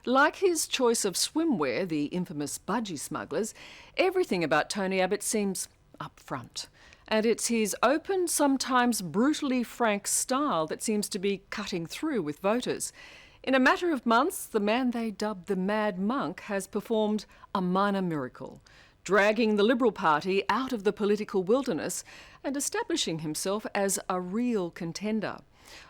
Like his choice of swimwear, the infamous budgie smugglers, everything about Tony Abbott seems upfront. And it's his open, sometimes brutally frank style that seems to be cutting through with voters. In a matter of months, the man they dubbed the Mad Monk has performed a minor miracle, dragging the Liberal Party out of the political wilderness and establishing himself as a real contender.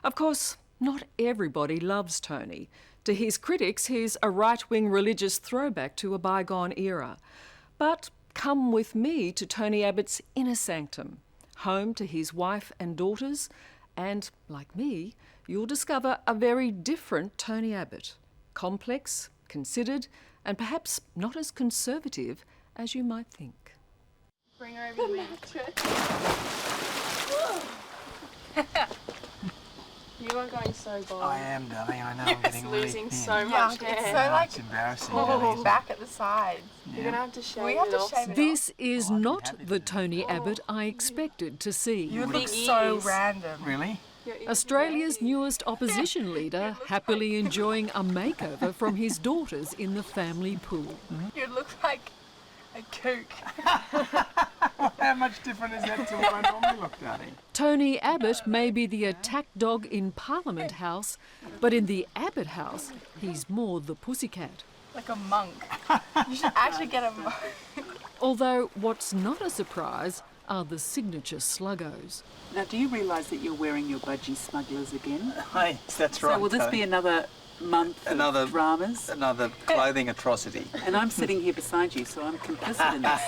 Of course, not everybody loves Tony. To his critics, he's a right-wing religious throwback to a bygone era. But come with me to Tony Abbott's inner sanctum, home to his wife and daughters, and, like me, you'll discover a very different Tony Abbott. Complex, considered, and perhaps not as conservative as you might think. Bring her over to me. You are going so bald. I am, darling. I know. I'm getting losing so thin. much hair. It's so like It's embarrassing. falling back at the sides. You're going to have to shave We have it to off. shave it This is not the Tony Abbott I expected to see. You look so random. Really? Australia's newest opposition leader happily enjoying a makeover from his daughters in the family pool. You look like a kook. How much different is that to what I normally look, darling? Tony Abbott may be the attack dog in Parliament House, but in the Abbott House, he's more the pussycat. Like a monk. You should actually get a monk. Although what's not a surprise are the signature sluggos. Now, do you realise that you're wearing your budgie smugglers again? Hi, that's right. So will this be another month of dramas? Another clothing atrocity. And I'm sitting here beside you, so I'm complicit in this.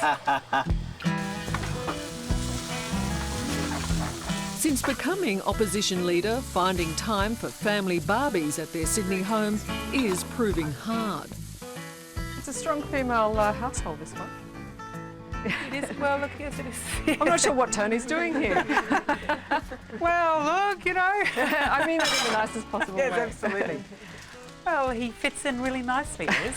Since becoming opposition leader, finding time for family barbies at their Sydney home is proving hard. It's a strong female household, this one. It is, well, look, yes, it is. I'm not sure what Tony's doing here. Well, look, you know. I mean it in the nicest possible way. Yes, absolutely. Well, he fits in really nicely, Liz.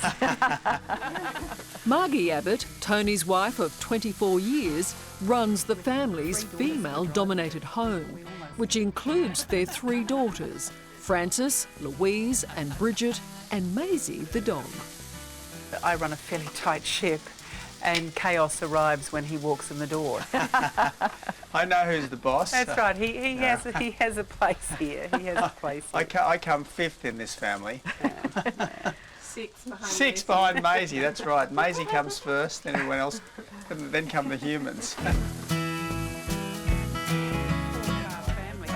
Margie Abbott, Tony's wife of 24 years, runs the family's female-dominated home, which includes their 3 daughters, Frances, Louise and Bridget, and Maisie the dog. I run a fairly tight ship, and chaos arrives when he walks in the door. I know who's the boss. That's right. He has a place here. He has a place here. I come 5th in this family. 6 behind 6 behind Maisie, that's right. Maisie comes first, then everyone else, and then come the humans.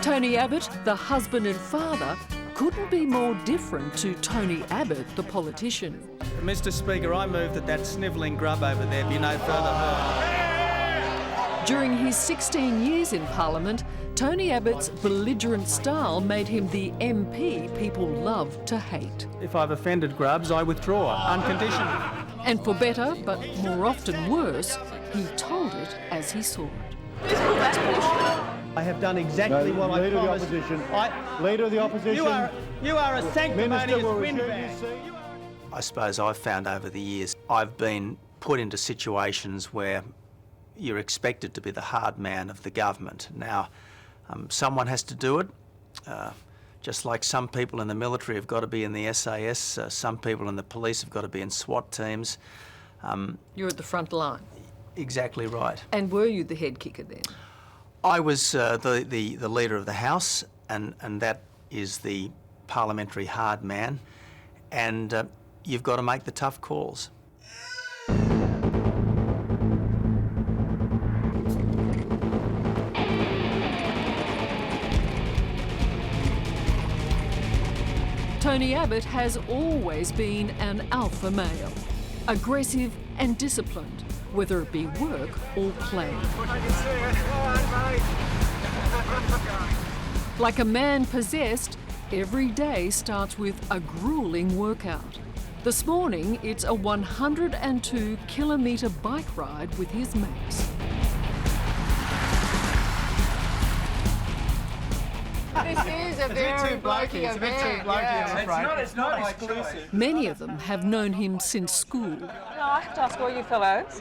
Tony Abbott, the husband and father, couldn't be more different to Tony Abbott, the politician. Mr. Speaker, I move that snivelling grub over there be no further heard. During his 16 years in Parliament, Tony Abbott's belligerent style made him the MP people love to hate. If I've offended grubs, I withdraw, unconditionally. And for better, but more often worse, he told it as he saw it. I have done exactly what I promised. Leader of the opposition. You are a sanctimonious windbag. I suppose I've found over the years, I've been put into situations where you're expected to be the hard man of the government. Now, someone has to do it. Just like some people in the military have got to be in the SAS, some people in the police have got to be in SWAT teams. You're at the front line. Exactly right. And were you the head kicker then? I was the leader of the House, and that is the parliamentary hard man, and you've got to make the tough calls. Tony Abbott has always been an alpha male, aggressive and disciplined, whether it be work or play. Like a man possessed, every day starts with a grueling workout. This morning, it's a 102-kilometre bike ride with his mates. This is a very blokey event. It's not exclusive. Many of them have known him since school. No, I have to ask all you fellows.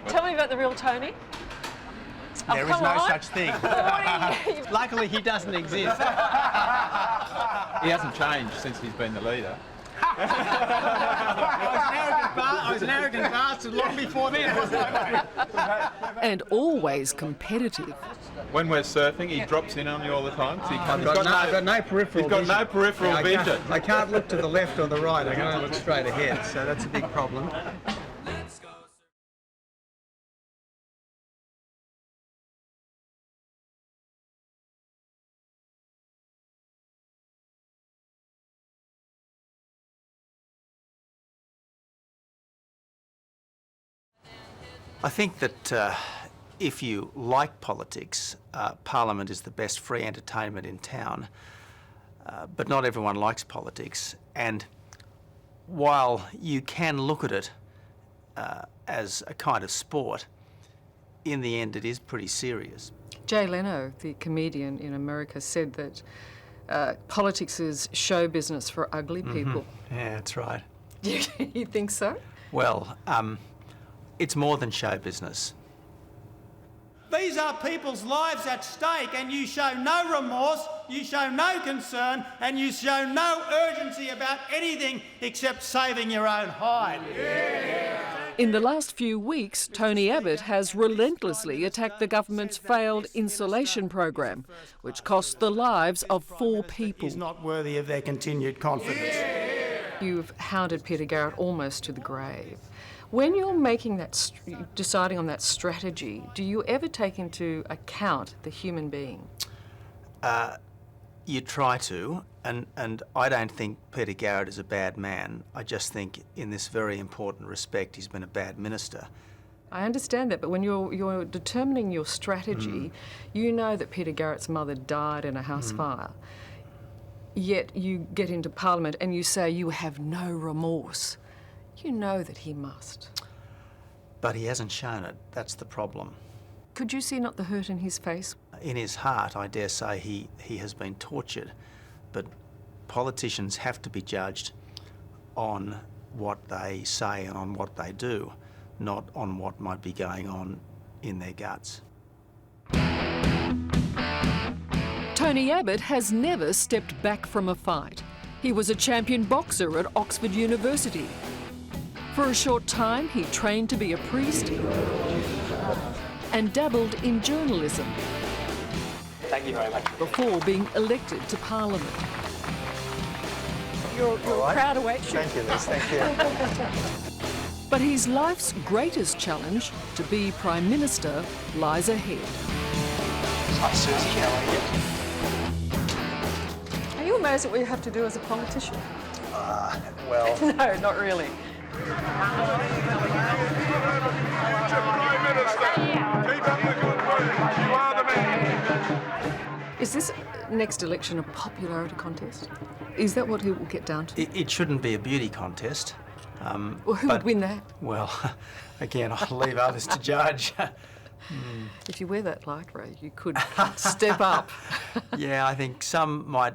Tell me about the real Tony. There is no such thing. Luckily, he doesn't exist. He hasn't changed since he's been the leader. I was an arrogant bastard long before then, wasn't I? And always competitive. When we're surfing, he drops in on you all the time. So I've got no peripheral He's got vision. no peripheral vision. I can't look to the left or the right. I can only look straight ahead, so that's a big problem. I think that if you like politics, Parliament is the best free entertainment in town. But not everyone likes politics. And while you can look at it as a kind of sport, in the end it is pretty serious. Jay Leno, the comedian in America, said that politics is show business for ugly people. Yeah, that's right. You think so? Well, it's more than show business. These are people's lives at stake, and you show no remorse, you show no concern, and you show no urgency about anything except saving your own hide. In the last few weeks, Tony Abbott has relentlessly attacked the government's failed insulation program, which cost the lives of 4 people. He's not worthy of their continued confidence. You've hounded Peter Garrett almost to the grave. When you're making that, deciding on that strategy, do you ever take into account the human being? You try to, and I don't think Peter Garrett is a bad man. I just think in this very important respect he's been a bad minister. I understand that, but when you're determining your strategy, you know that Peter Garrett's mother died in a house fire. Yet you get into Parliament and you say you have no remorse. You know that he must. But he hasn't shown it. That's the problem. Could you see not the hurt in his face? In his heart, I dare say he has been tortured. But politicians have to be judged on what they say and on what they do, not on what might be going on in their guts. Tony Abbott has never stepped back from a fight. He was a champion boxer at Oxford University. For a short time, he trained to be a priest and dabbled in journalism. Thank you very much. Before being elected to Parliament. You're a proud await. Thank you, Liz. Thank you. But his life's greatest challenge, to be Prime Minister, lies ahead. Hi, Susie. How are you? Are you amazed at what you have to do as a politician? Well... No, not really. Is this next election a popularity contest? Is that what it will get down to? It shouldn't be a beauty contest. Well, who would win that? Well, again, I'll leave others to judge. If you wear that lycra, you could step up. Yeah, I think some might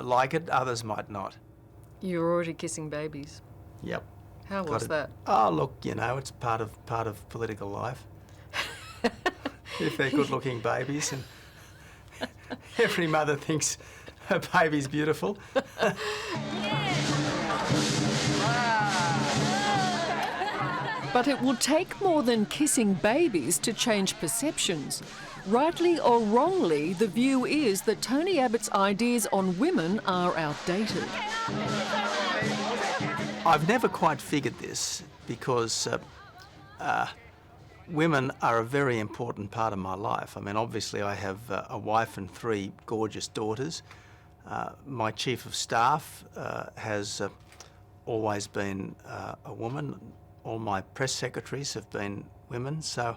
like it, others might not. You're already kissing babies. Yep. How was that? Oh, look, you know, it's part of political life. If they're good-looking babies, and every mother thinks her baby's beautiful. But it will take more than kissing babies to change perceptions. Rightly or wrongly, the view is that Tony Abbott's ideas on women are outdated. I've never quite figured this because women are a very important part of my life. I mean, obviously I have a wife and 3 gorgeous daughters. My chief of staff has always been a woman. All my press secretaries have been women. So,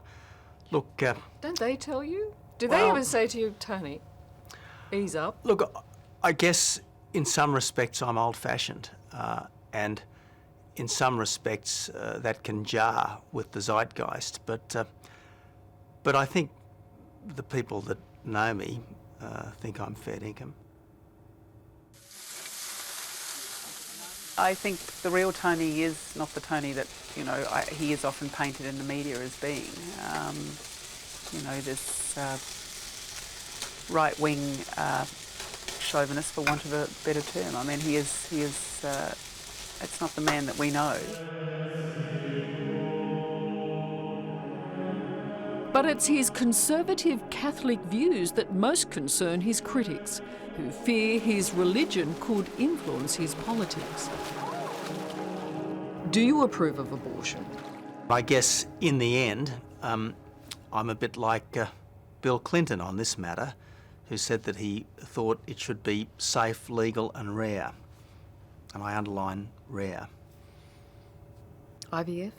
look... Don't they tell you? Do they ever say to you, Tony, ease up? Look, I guess in some respects I'm old-fashioned. And in some respects that can jar with the zeitgeist. But I think the people that know me think I'm fair dinkum. I think the real Tony is not the Tony that, you know, he is often painted in the media as being. you know, this right-wing chauvinist, for want of a better term. I mean, he is. It's not the man that we know. But it's his conservative Catholic views that most concern his critics, who fear his religion could influence his politics. Do you approve of abortion? I guess in the end, I'm a bit like Bill Clinton on this matter, who said that he thought it should be safe, legal and rare. And I underline rare. IVF?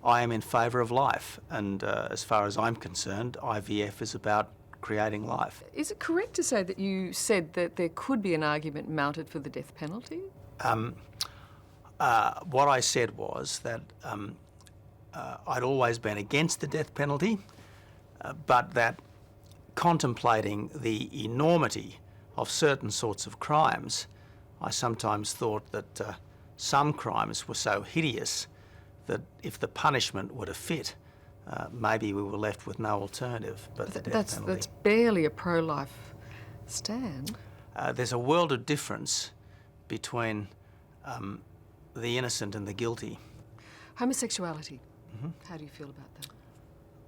I am in favour of life, and as far as I'm concerned, IVF is about creating life. Is it correct to say that you said that there could be an argument mounted for the death penalty? What I said was that I'd always been against the death penalty, but that contemplating the enormity of certain sorts of crimes, I sometimes thought that some crimes were so hideous that if the punishment were to fit, maybe we were left with no alternative but the death penalty. That's barely a pro-life stand. There's a world of difference between the innocent and the guilty. Homosexuality. How do you feel about that?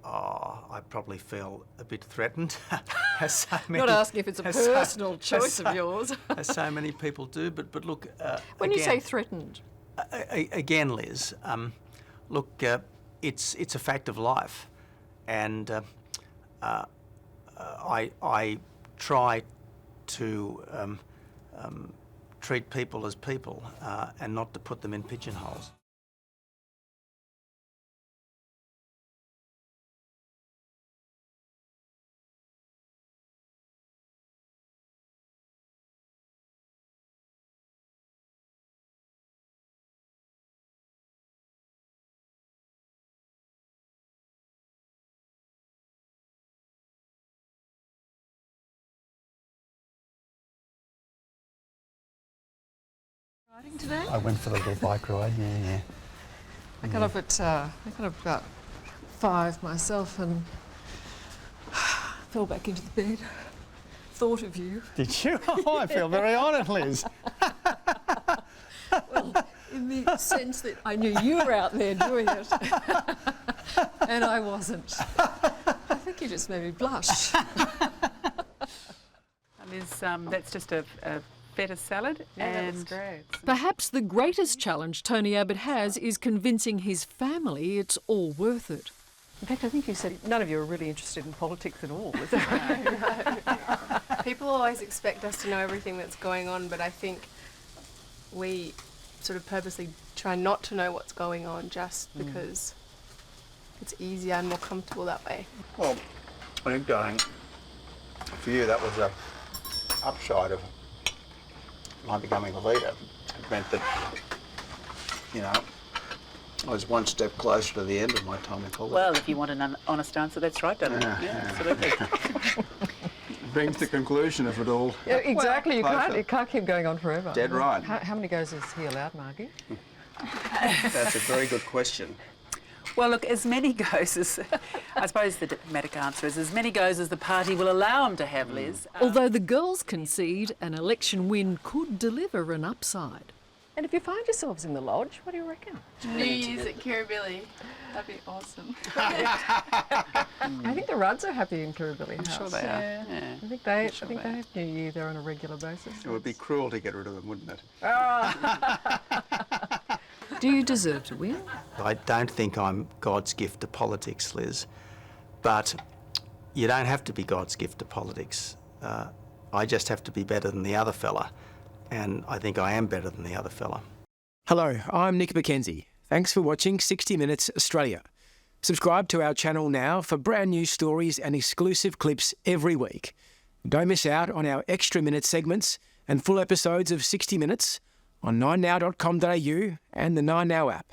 Oh, I probably feel a bit threatened. Not asking if it's a personal choice of yours. As so many people do, but look... when again, you say threatened? Again, Liz, look, it's a fact of life, and I try to treat people as people and not to put them in pigeonholes. Riding today? I went for the little bike ride, yeah. I got up at about 5 myself and fell back into the bed. Thought of you. Did you? Oh, I feel very honoured, Liz. Well, in the sense that I knew you were out there doing it, and I wasn't. I think you just made me blush. Liz, that's just a feta salad. Yeah, that and was great. Perhaps the greatest challenge Tony Abbott has is convincing his family it's all worth it. In fact, I think you said none of you are really interested in politics at all. Is that right? People always expect us to know everything that's going on, but I think we sort of purposely try not to know what's going on just because it's easier and more comfortable that way. Well, I think, darling, for you that was a upside of my becoming a leader. It meant that, you know, I was one step closer to the end of my time in politics. well, if you want an honest answer, that's right, doesn't it? Yeah. Absolutely. Brings the conclusion of it all. Yeah, exactly. Well, You can't keep going on forever. Dead right. How many goes is he allowed, Margie? That's a very good question. Well, look, as many goes as... I suppose the diplomatic answer is as many goes as the party will allow him to have, Liz. Although the girls concede an election win could deliver an upside. And if you find yourselves in the lodge, what do you reckon? New Year's at Kirribilli. That'd be awesome. I think the Rudds are happy in Kirribilli House. I'm sure they are. Yeah. I think they sure they they are. have New Year there on a regular basis. It would be cruel to get rid of them, wouldn't it? Do you deserve to win? I don't think I'm God's gift to politics, Liz, but you don't have to be God's gift to politics. I just have to be better than the other fella, and I think I am better than the other fella. Hello, I'm Nick McKenzie. Thanks for watching 60 Minutes Australia. Subscribe to our channel now for brand new stories and exclusive clips every week. Don't miss out on our extra minute segments and full episodes of 60 Minutes on 9now.com.au and the 9Now app.